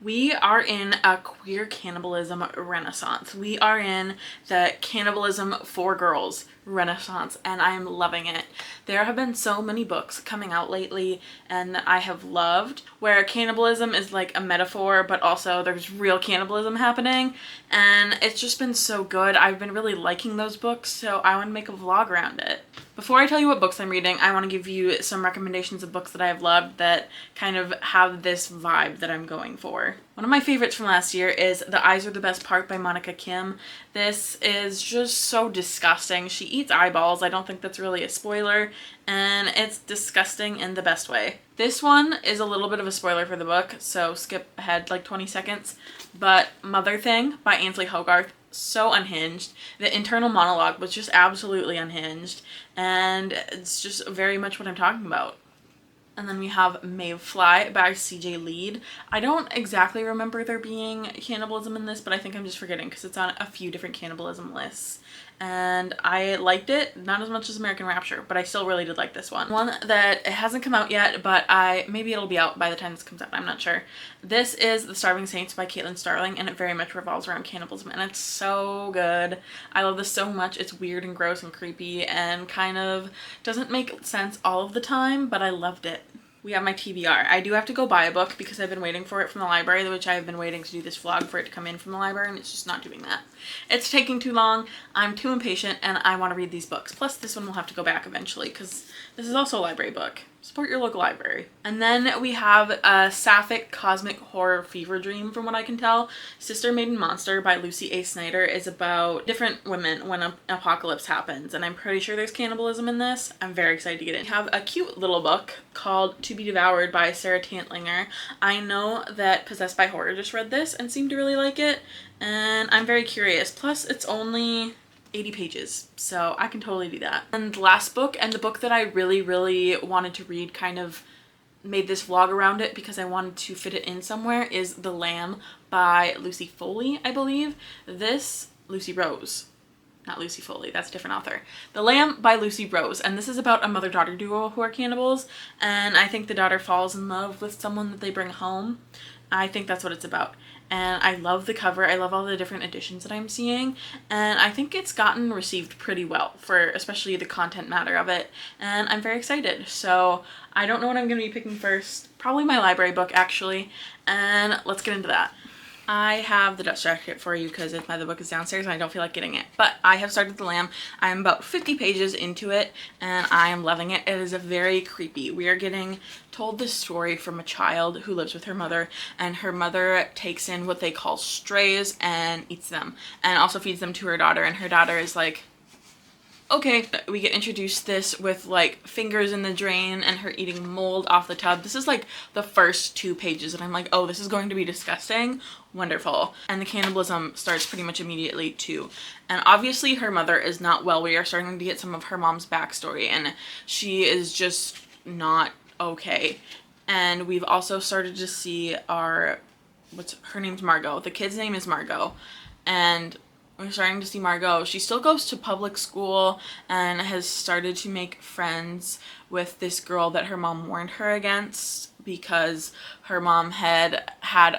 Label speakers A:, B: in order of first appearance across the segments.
A: We are in a queer cannibalism renaissance. We are in the cannibalism for girls renaissance, and I am loving it. There have been so many books coming out lately and that I have loved, where cannibalism is like a metaphor, but also there's real cannibalism happening, and it's just been so good. I've been really liking those books, so I want to make a vlog around it. Before I tell you what books I'm reading, I want to give you some recommendations of books that I have loved that kind of have this vibe that I'm going for. One of my favorites from last year is The Eyes Are the Best Part by Monica Kim. This is just so disgusting. She eats eyeballs. I don't think that's really a spoiler, and it's disgusting in the best way. This one is a little bit of a spoiler for the book, so skip ahead like 20 seconds. But Mother Thing by Ainsley Hogarth, so unhinged. The internal monologue was just absolutely unhinged, and it's just very much what I'm talking about. And then we have Mayfly by CJ Lead. I don't exactly remember there being cannibalism in this, but I think I'm just forgetting because it's on a few different cannibalism lists. And I liked it, not as much as American Rapture, but I still really did like this one. One that it hasn't come out yet, but maybe it'll be out by the time this comes out, I'm not sure. This is The Starving Saints by Caitlin Starling, and it very much revolves around cannibalism, and it's so good. I love this so much. It's weird and gross and creepy and kind of doesn't make sense all of the time, but I loved it. We have my TBR. I do have to go buy a book because I've been waiting for it from the library, which I've been waiting to do this vlog for it to come in from the library, and it's just not doing that. It's taking too long. I'm too impatient, and I want to read these books. Plus, this one will have to go back eventually because this is also a library book. Support your local library. And then we have a sapphic cosmic horror fever dream, from what I can tell. Sister Maiden Monster by Lucy A. Snyder is about different women when an apocalypse happens, and I'm pretty sure there's cannibalism in this. I'm very excited to get it. We have a cute little book called To Be Devoured by Sarah Tantlinger. I know that Possessed by Horror just read this and seemed to really like it, and I'm very curious. Plus, it's only 80 pages, so I can totally do that. And the last book, and the book that I really wanted to read, kind of made this vlog around it because I wanted to fit it in somewhere, is The Lamb by Lucy Foley, I believe. Lucy Rose. Not Lucy Foley, that's a different author. The Lamb by Lucy Rose, and this is about a mother-daughter duo who are cannibals, and I think the daughter falls in love with someone that they bring home. I think that's what it's about. And I love the cover. I love all the different editions that I'm seeing, and I think it's gotten received pretty well for especially the content matter of it, and I'm very excited. So I don't know what I'm going to be picking first. Probably my library book, actually, and let's get into that. I have the dust jacket for you because my other book is downstairs and I don't feel like getting it. But I have started The Lamb. I'm about 50 pages into it and I am loving it. It is very creepy. We are getting told this story from a child who lives with her mother, and her mother takes in what they call strays and eats them and also feeds them to her daughter, and her daughter is like, okay. We get introduced this with like fingers in the drain and her eating mold off the tub. This is like the first 2 pages and I'm like, oh, this is going to be disgusting. Wonderful. And the cannibalism starts pretty much immediately too. And obviously her mother is not well. We are starting to get some of her mom's backstory and she is just not okay. And we've also started to see her name's Margot. The kid's name is Margot. And we're starting to see Margot. She still goes to public school and has started to make friends with this girl that her mom warned her against because her mom had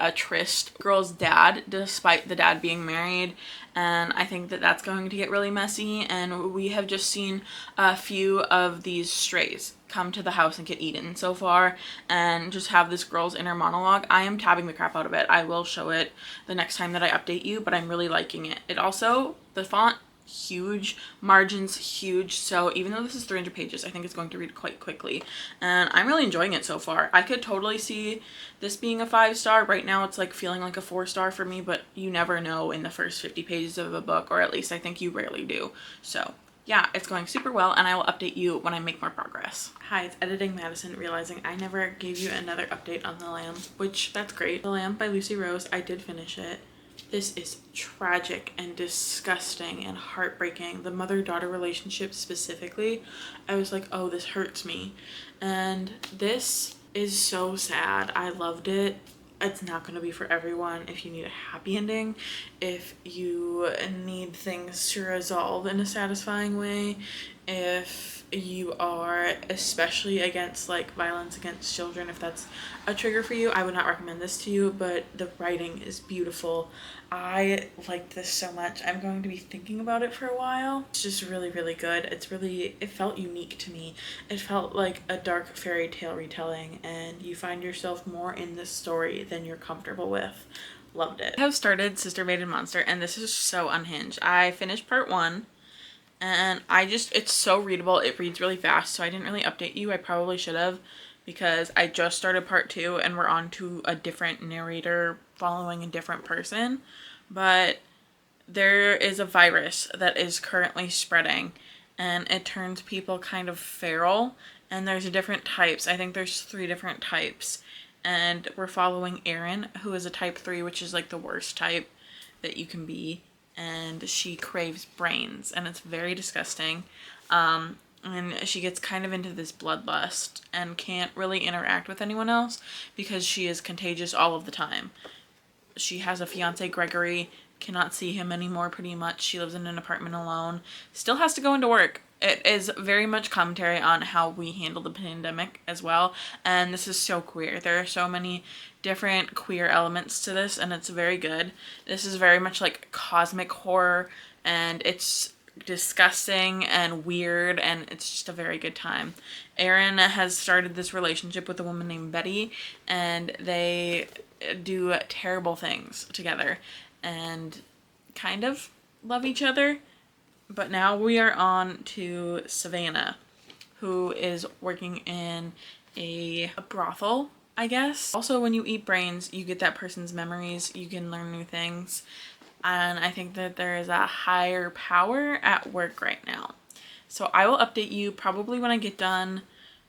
A: a tryst with the girl's dad despite the dad being married, and I think that that's going to get really messy. And we have just seen a few of these strays come to the house and get eaten so far and just have this girl's inner monologue. I am tabbing the crap out of it. I will show it the next time that I update you, but I'm really liking it. It also, the font, huge, margins huge, so even though this is 300 pages, I think it's going to read quite quickly, and I'm really enjoying it so far. I could totally see this being a 5-star. Right now it's like feeling like a 4-star for me, but you never know in the first 50 pages of a book, or at least I think you rarely do. So yeah, it's going super well, and I will update you when I make more progress. Hi, it's Editing Madison, realizing I never gave you another update on The Lamb, which that's great. The Lamb by Lucy Rose, I did finish it. This is tragic and disgusting and heartbreaking. The mother-daughter relationship specifically, I was like, oh, this hurts me. And this is so sad. I loved it. It's not going to be for everyone. If you need a happy ending, if you need things to resolve in a satisfying way, If you are especially against like violence against children, if that's a trigger for you, I would not recommend this to you, but the writing is beautiful. I liked this so much. I'm going to be thinking about it for a while. It's just really, really good. It felt unique to me. It felt like a dark fairy tale retelling, and you find yourself more in this story than you're comfortable with. Loved it. I have started Sister Maiden Monster, and this is so unhinged. I finished part 1. And it's so readable. It reads really fast, so I didn't really update you. I probably should have, because I just started part 2 and we're on to a different narrator following a different person. But there is a virus that is currently spreading, and it turns people kind of feral. And there's different types. I think there's 3 different types. And we're following Erin, who is a type 3, which is like the worst type that you can be. And she craves brains, and it's very disgusting. And she gets kind of into this bloodlust and can't really interact with anyone else because she is contagious all of the time. She has a fiance, Gregory, cannot see him anymore pretty much. She lives in an apartment alone, still has to go into work. It is very much commentary on how we handle the pandemic as well, and this is so queer. There are so many different queer elements to this, and it's very good. This is very much like cosmic horror, and it's disgusting and weird, and it's just a very good time. Erin has started this relationship with a woman named Betty, and they do terrible things together and kind of love each other. But now we are on to Savannah, who is working in a brothel, I guess. Also, when you eat brains, you get that person's memories. You can learn new things. And I think that there is a higher power at work right now. So I will update you probably when I get done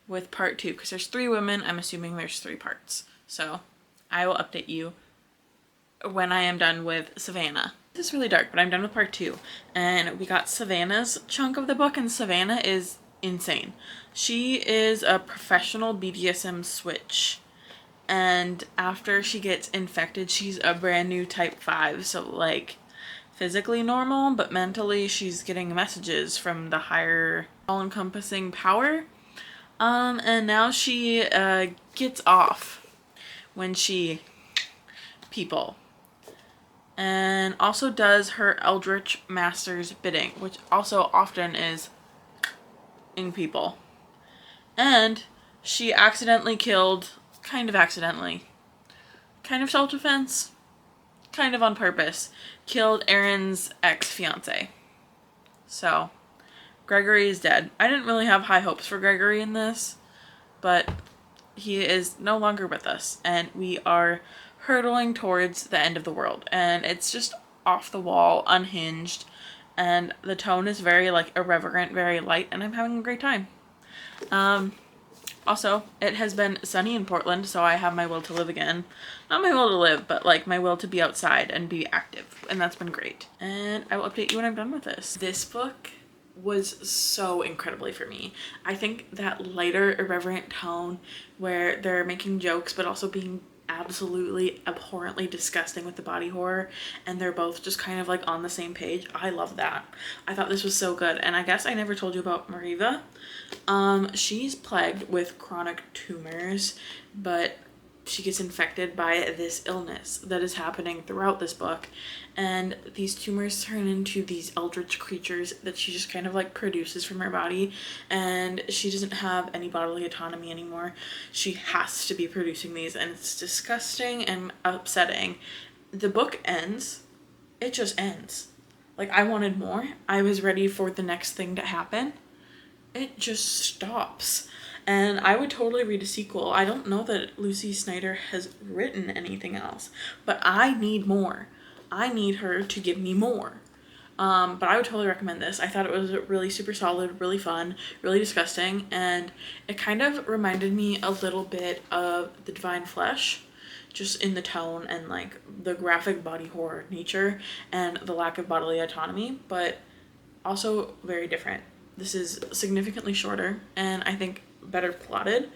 A: with part 2, because there's 3 women. I'm assuming there's 3 parts. So I will update you when I am done with Savannah. This is really dark, but I'm done with part 2, and we got Savannah's chunk of the book, and Savannah is insane. She is a professional BDSM switch, and after she gets infected, she's a brand new type 5, so like physically normal, but mentally she's getting messages from the higher all-encompassing power. And now she gets off when she people. And also does her Eldritch Master's bidding, which also often is in people. And she accidentally killed, kind of accidentally, kind of self-defense, kind of on purpose, killed Erin's ex-fiance. So, Gregory is dead. I didn't really have high hopes for Gregory in this, but he is no longer with us, and we are hurtling towards the end of the world, and it's just off the wall, unhinged, and the tone is very like irreverent, very light, and I'm having a great time. Also, it has been sunny in Portland, so I have my will to live again. Not my will to live, but like my will to be outside and be active, and that's been great. And I will update you when I'm done with this. This book was so incredibly for me. I think that lighter, irreverent tone where they're making jokes but also being absolutely abhorrently disgusting with the body horror, and they're both just kind of like on the same page. I love that. I thought this was so good. And I guess I never told you about Mariva. She's plagued with chronic tumors, but she gets infected by this illness that is happening throughout this book, and these tumors turn into these eldritch creatures that she just kind of like produces from her body, and she doesn't have any bodily autonomy anymore. She has to be producing these, and it's disgusting and upsetting. The book ends. It just ends. Like, I wanted more. I was ready for the next thing to happen. It just stops. And I would totally read a sequel. I don't know that Lucy Snyder has written anything else, but I need more. I need her to give me more. But I would totally recommend this. I thought it was really super solid, really fun, really disgusting, and it kind of reminded me a little bit of The Divine Flesh, just in the tone and like the graphic body horror nature and the lack of bodily autonomy, but also very different. This is significantly shorter and I think better plotted,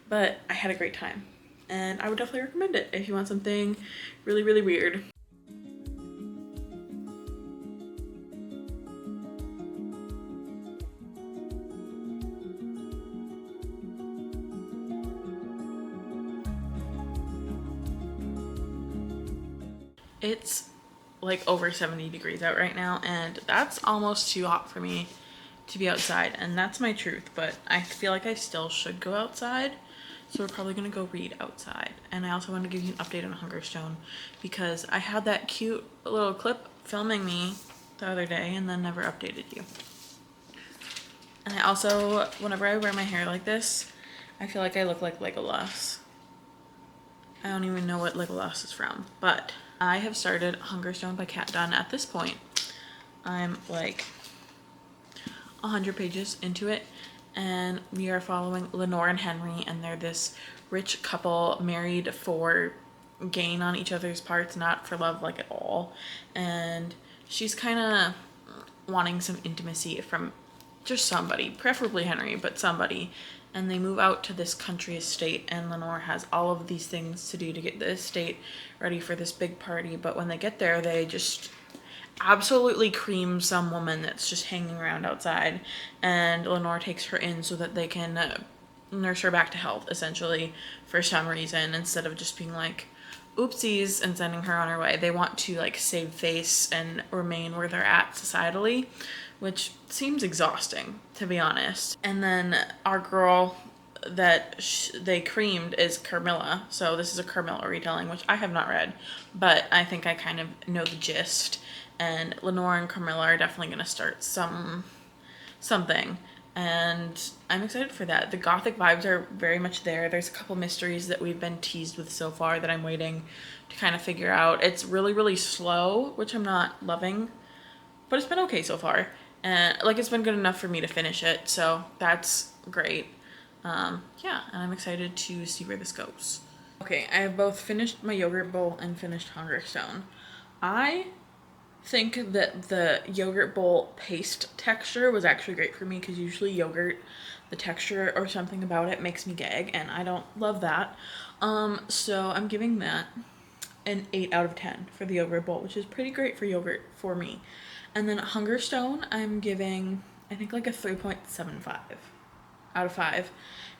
A: but I had a great time, and I would definitely recommend it if you want something really, really weird. It's like over 70 degrees out right now, and that's almost too hot for me to be outside, and that's my truth, but I feel like I still should go outside. So we're probably gonna go read outside. And I also want to give you an update on Hungerstone because I had that cute little clip filming me the other day and then never updated you. And I also, whenever I wear my hair like this, I feel like I look like Legolas. I don't even know what Legolas is from, but I have started Hungerstone by Kat Dunn. At this point, I'm like 100 pages into it, and we are following Lenore and Henry, and they're this rich couple married for gain on each other's parts, not for love like at all. And she's kind of wanting some intimacy from just somebody, preferably Henry, but somebody. And they move out to this country estate, and Lenore has all of these things to do to get the estate ready for this big party. But when they get there, they just absolutely cream some woman that's just hanging around outside, and Lenore takes her in so that they can nurse her back to health, essentially, for some reason, instead of just being like, oopsies, and sending her on her way. They want to like save face and remain where they're at societally, which seems exhausting, to be honest. And then our girl that they creamed is Carmilla. So this is a Carmilla retelling, which I have not read, but I think I kind of know the gist. And Lenore and Carmilla are definitely going to start something. And I'm excited for that. The gothic vibes are very much there. There's a couple mysteries that we've been teased with so far that I'm waiting to kind of figure out. It's really, really slow, which I'm not loving, but it's been okay so far. And like, it's been good enough for me to finish it, so that's great. Yeah, and I'm excited to see where this goes. Okay, I have both finished my yogurt bowl and finished Hungerstone. I think that the yogurt bowl paste texture was actually great for me because usually yogurt, the texture or something about it makes me gag, and I don't love that. So I'm giving that an 8 out of 10 for the yogurt bowl, which is pretty great for yogurt for me. And then Hungerstone, I'm giving, I think, like a 3.75 out of 5.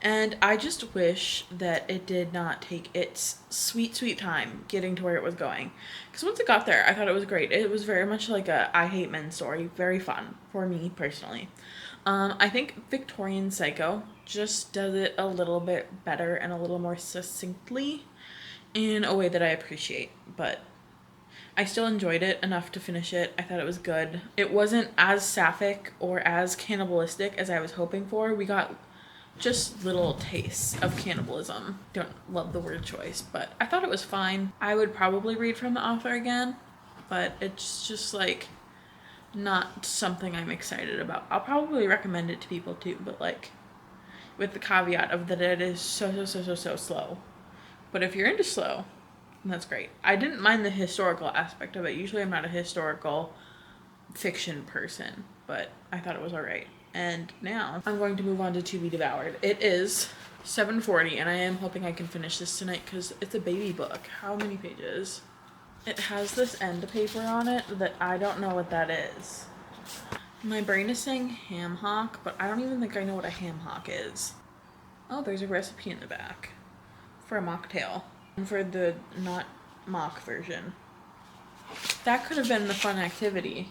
A: And I just wish that it did not take its sweet, sweet time getting to where it was going. Because once it got there, I thought it was great. It was very much like a I Hate Men story. Very fun for me, personally. I think Victorian Psycho just does it a little bit better and a little more succinctly in a way that I appreciate. But I still enjoyed it enough to finish it. I thought it was good. It wasn't as sapphic or as cannibalistic as I was hoping for. We got just little tastes of cannibalism. Don't love the word choice, but I thought it was fine. I would probably read from the author again, but it's just like not something I'm excited about. I'll probably recommend it to people too, but like with the caveat of that it is so slow. But if you're into slow, that's great. I didn't mind the historical aspect of it. Usually I'm not a historical fiction person, but I thought it was alright. And now I'm going to move on to Be Devoured. It is 7:40, and I am hoping I can finish this tonight because it's a baby book. How many pages? It has this end paper on it that I don't know what that is. My brain is saying ham hock, but I don't even think I know what a ham hock is. Oh, there's a recipe in the back for a mocktail. And for the not mock version. That could have been the fun activity.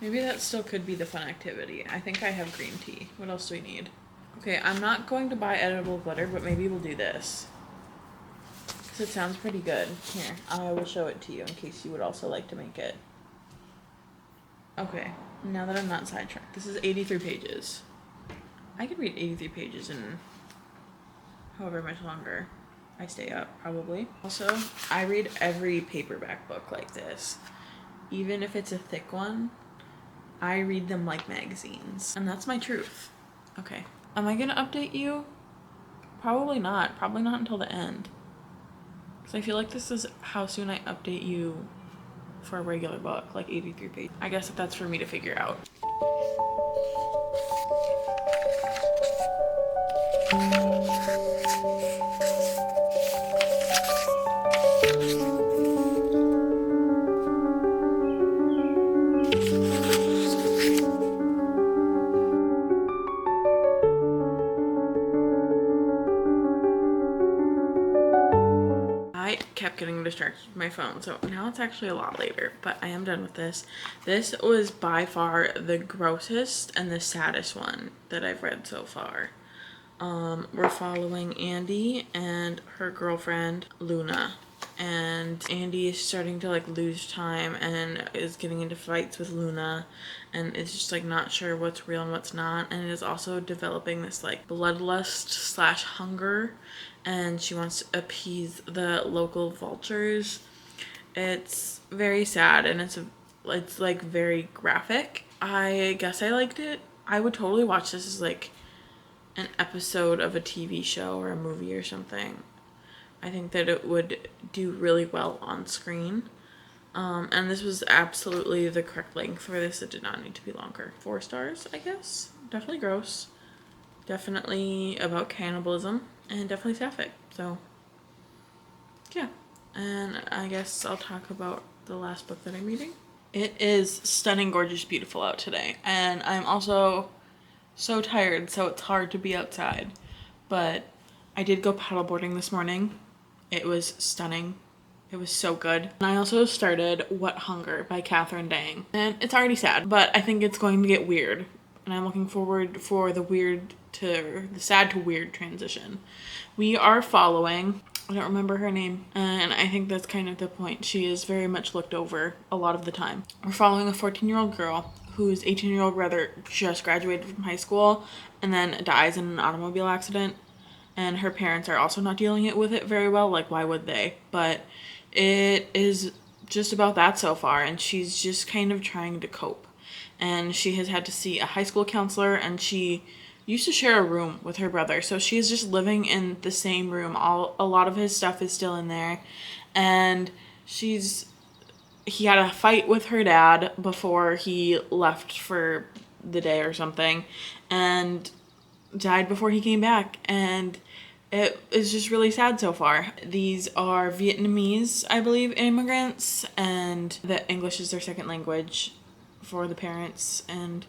A: Maybe that still could be the fun activity. I think I have green tea. What else do we need? Okay, I'm not going to buy edible glitter, but maybe we'll do this. Because it sounds pretty good. Here, I will show it to you in case you would also like to make it. Okay, now that I'm not sidetracked. This is 83 pages. I could read 83 pages in however much longer I stay up, probably. Also, I read every paperback book like this. Even if it's a thick one, I read them like magazines. And that's my truth. Okay. Am I gonna update you? Probably not. Probably not until the end. Because I feel like this is how soon I update you for a regular book, like 83 pages. I guess that's for me to figure out. I kept getting distracted my phone. So now it's actually a lot later, but I am done with this. This was by far the grossest and the saddest one that I've read so far. We're following Andy and her girlfriend Luna, and Andy is starting to like lose time and is getting into fights with Luna, and is just like not sure what's real and what's not, and is also developing this like bloodlust slash hunger, and she wants to appease the local vultures. It's very sad, and it's like very graphic. I guess I liked it. I would totally watch this as like an episode of a TV show or a movie or something. I think that it would do really well on screen. And this was absolutely the correct length for this. It did not need to be longer. 4 stars, I guess. Definitely gross. Definitely about cannibalism. And definitely sapphic. So, yeah. And I guess I'll talk about the last book that I'm reading. It is stunning, gorgeous, beautiful out today. And I'm also so tired, so it's hard to be outside. But I did go paddleboarding this morning. It was stunning. It was so good. And I also started What Hunger by Catherine Dang. And it's already sad, but I think it's going to get weird. And I'm looking forward for the sad to weird transition. We are following, I don't remember her name, and I think that's kind of the point. She is very much looked over a lot of the time. We're following a 14-year-old girl whose 18-year-old brother just graduated from high school and then dies in an automobile accident. And her parents are also not dealing with it very well. Like, why would they? But it is just about that so far. And she's just kind of trying to cope. And she has had to see a high school counselor. And she used to share a room with her brother. So she is just living in the same room. A lot of his stuff is still in there. And he had a fight with her dad before he left for the day or something. And died before he came back, and it is just really sad so far. These are Vietnamese, I believe, immigrants, and the English is their second language for the parents, and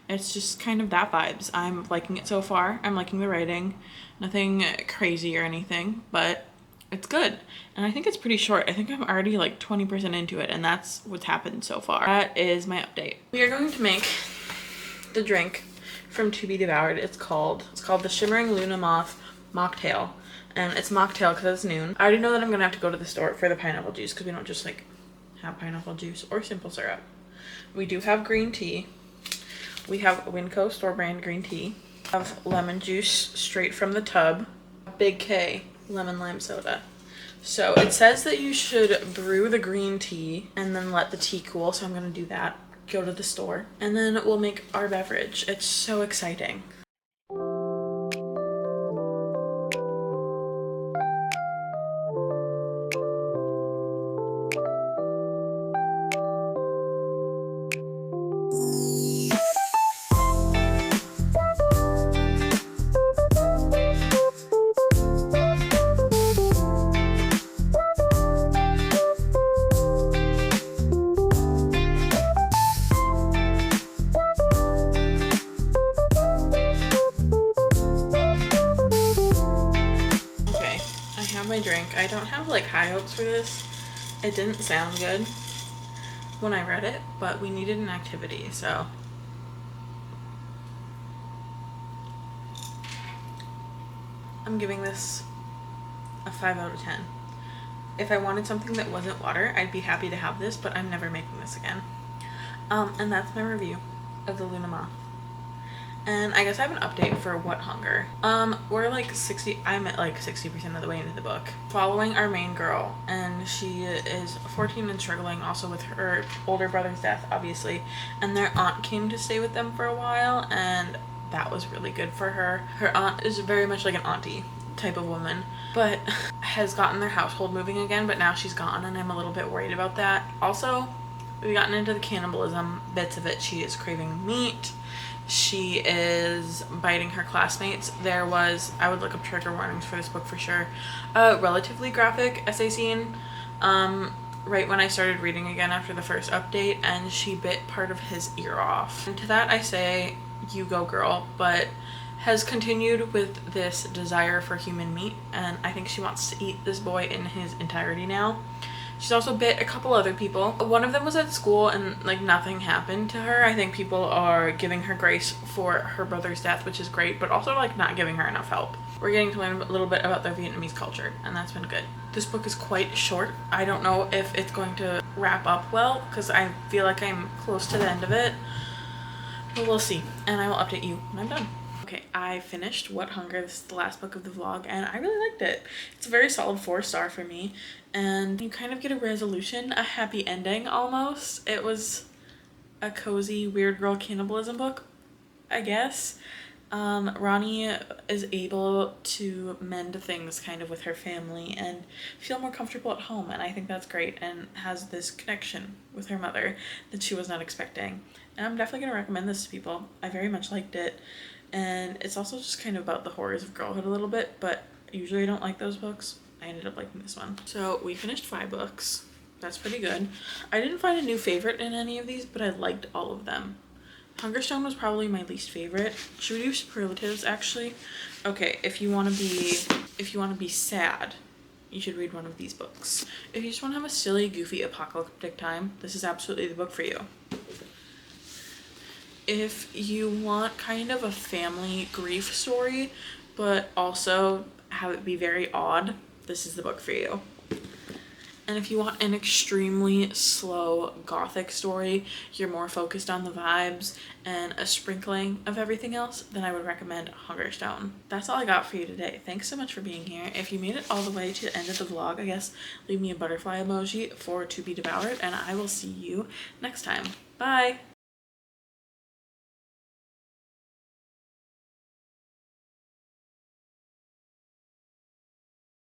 A: it's just kind of that vibes. I'm liking it so far. I'm liking the writing. Nothing crazy or anything, but it's good. And I think it's pretty short. I think I'm already like 20% into it, and that's what's happened so far. That is my update. We are going to make the drink from To Be Devoured. It's called the Shimmering Luna Moth Mocktail, and it's mocktail because it's noon. I already know that I'm gonna have to go to the store for the pineapple juice because we don't just like have pineapple juice or simple syrup. We do have green tea. We have Winco store brand green tea. We have lemon juice straight from the tub. Big K lemon lime soda. So it says that you should brew the green tea and then let the tea cool, so I'm gonna do that. Go to the store, and then we'll make our beverage. It's so exciting. My drink. I don't have like high hopes for this. It didn't sound good when I read it, but we needed an activity, so I'm giving this a 5 out of 10. If I wanted something that wasn't water, I'd be happy to have this, but I'm never making this again. And that's my review of the Luna Moth. And I guess I have an update for What Hunger. We're like I'm at like 60% of the way into the book. Following our main girl, and she is 14 and struggling also with her older brother's death, obviously. And their aunt came to stay with them for a while, and that was really good for her. Her aunt is very much like an auntie type of woman, but has gotten their household moving again, but now she's gone, and I'm a little bit worried about that. Also, we've gotten into the cannibalism bits of it. She is craving meat. She is biting her classmates. There was, I would look up trigger warnings for this book for sure, a relatively graphic essay scene right when I started reading again after the first update, and she bit part of his ear off. And to that I say, you go girl, but has continued with this desire for human meat, and I think she wants to eat this boy in his entirety now. She's also bit a couple other people. One of them was at school and like nothing happened to her. I think people are giving her grace for her brother's death, which is great, but also like not giving her enough help. We're getting to learn a little bit about their Vietnamese culture, and that's been good. This book is quite short. I don't know if it's going to wrap up well because I feel like I'm close to the end of it, but we'll see, and I will update you when I'm done. Okay, I finished What Hunger. This is the last book of the vlog, and I really liked it. It's a very solid 4-star for me, and you kind of get a resolution, a happy ending almost. It was a cozy weird girl cannibalism book, I guess. Ronnie is able to mend things kind of with her family and feel more comfortable at home, and I think that's great, and has this connection with her mother that she was not expecting. And I'm definitely going to recommend this to people. I very much liked it. And it's also just kind of about the horrors of girlhood a little bit, but usually I don't like those books. I ended up liking this one. So we finished 5 books. That's pretty good. I didn't find a new favorite in any of these, but I liked all of them. Hungerstone was probably my least favorite. Should we do superlatives actually? Okay, if you want to be sad, you should read one of these books. If you just want to have a silly, goofy, apocalyptic time, this is absolutely the book for you. If you want kind of a family grief story, but also have it be very odd, this is the book for you. And if you want an extremely slow gothic story, you're more focused on the vibes and a sprinkling of everything else, then I would recommend Hungerstone. That's all I got for you today. Thanks so much for being here. If you made it all the way to the end of the vlog, I guess leave me a butterfly emoji for To Be Devoured, and I will see you next time. Bye!